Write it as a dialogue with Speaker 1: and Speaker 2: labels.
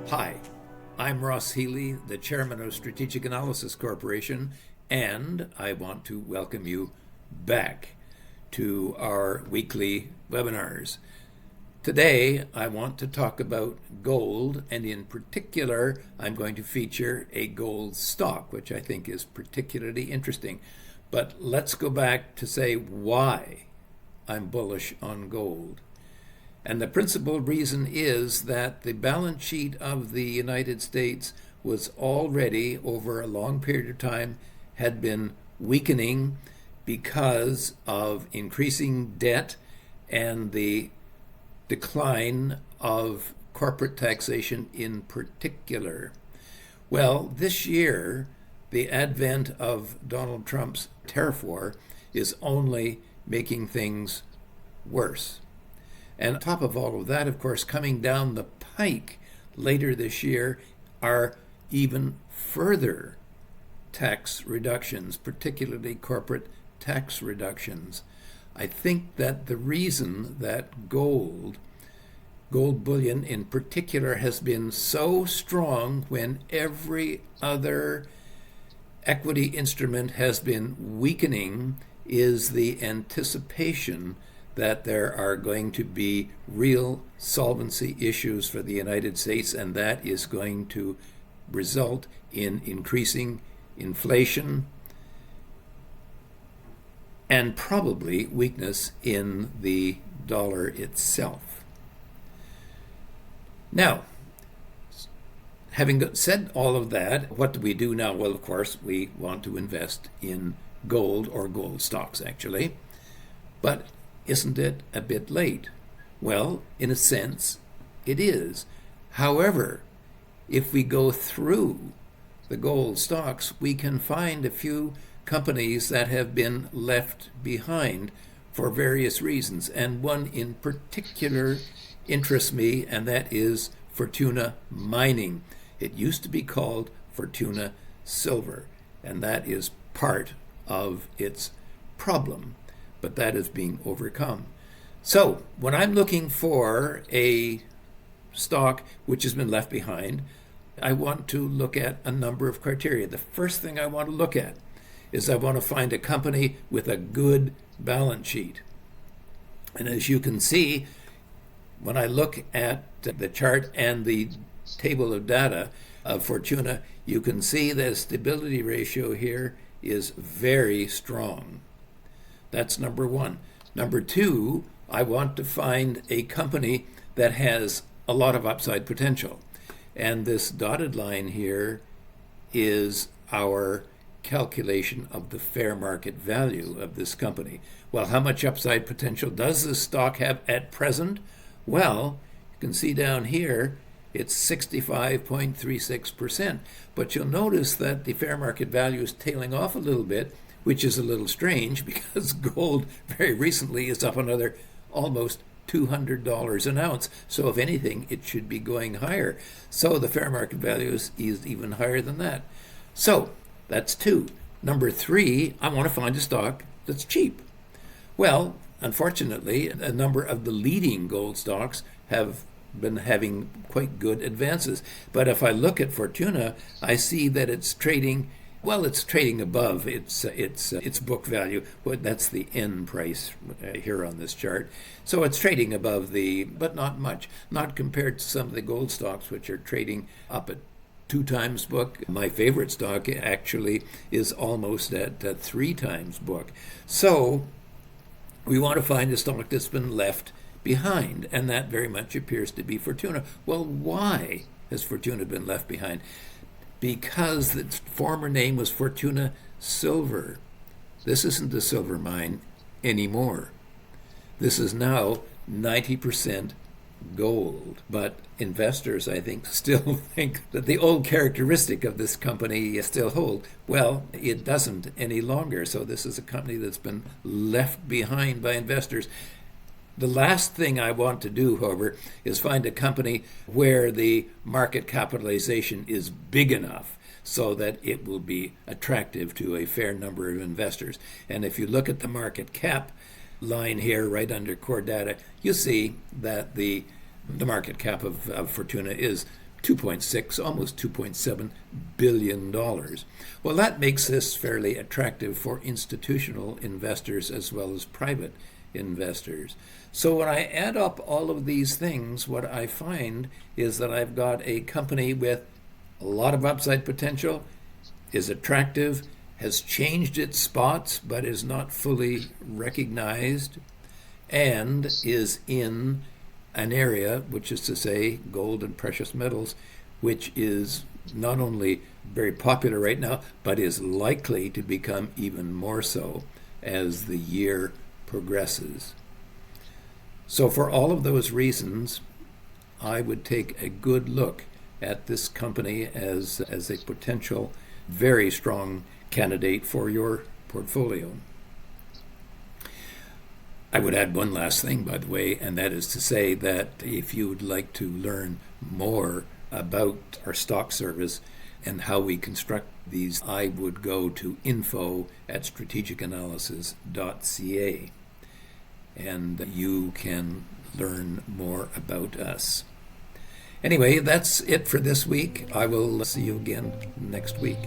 Speaker 1: Hi, I'm Ross Healy, the chairman of Strategic Analysis Corporation, and I want to welcome you back to our weekly webinars. Today, I want to talk about gold, and in particular, I'm going to feature a gold stock, which I think is particularly interesting. But let's go back to say why I'm bullish on gold. And the principal reason is that the balance sheet of the United States was already, over a long period of time, had been weakening because of increasing debt and the decline of corporate taxation in particular. Well, this year, the advent of Donald Trump's tariff war is only making things worse. And on top of all of that, of course, coming down the pike later this year are even further tax reductions, particularly corporate tax reductions. I think that the reason that gold bullion in particular, has been so strong when every other equity instrument has been weakening is the anticipation that there are going to be real solvency issues for the United States, and that is going to result in increasing inflation and probably weakness in the dollar itself. Now, having said all of that, what do we do now? Well, of course, we want to invest in gold, or gold stocks actually, but isn't it a bit late? Well, in a sense, it is. However, if we go through the gold stocks, we can find a few companies that have been left behind for various reasons. And one in particular interests me, and that is Fortuna Mining. It used to be called Fortuna Silver, and that is part of its problem. But that is being overcome. So when I'm looking for a stock which has been left behind, I want to look at a number of criteria. The first thing I want to look at is I want to find a company with a good balance sheet. And as you can see, when I look at the chart and the table of data of Fortuna, you can see the stability ratio here is very strong. That's number one. Number two, I want to find a company that has a lot of upside potential. And this dotted line here is our calculation of the fair market value of this company. Well, how much upside potential does this stock have at present? Well, you can see down here, it's 65.36%. But you'll notice that the fair market value is tailing off a little bit, which is a little strange because gold very recently is up another almost $200 an ounce. So if anything, it should be going higher. So the fair market value is even higher than that. So that's two. Number three, I want to find a stock that's cheap. Well, unfortunately, a number of the leading gold stocks have been having quite good advances. But if I look at Fortuna, I see that it's trading above its book value. Well, that's the end price here on this chart. So it's trading above but not much, not compared to some of the gold stocks, which are trading up at 2 times book. My favorite stock actually is almost at 3 times book. So we want to find a stock that's been left behind, and that very much appears to be Fortuna. Well, why has Fortuna been left behind? Because its former name was Fortuna Silver. This isn't a silver mine anymore. This is now 90% gold. But investors, I think, still think that the old characteristic of this company still hold. Well, it doesn't any longer. So this is a company that's been left behind by investors. The last thing I want to do, however, is find a company where the market capitalization is big enough so that it will be attractive to a fair number of investors. And if you look at the market cap line here right under core data, you see that the The market cap of Fortuna is 2.6, almost $2.7 billion. Well, that makes this fairly attractive for institutional investors as well as private investors. So when I add up all of these things, what I find is that I've got a company with a lot of upside potential, is attractive, has changed its spots but is not fully recognized, and is in an area, which is to say gold and precious metals, which is not only very popular right now, but is likely to become even more so as the year progresses. So for all of those reasons, I would take a good look at this company as a potential very strong candidate for your portfolio. I would add one last thing, by the way, and that is to say that if you would like to learn more about our stock service and how we construct these, I would go to info@strategicanalysis.ca, and you can learn more about us. Anyway, that's it for this week. I will see you again next week.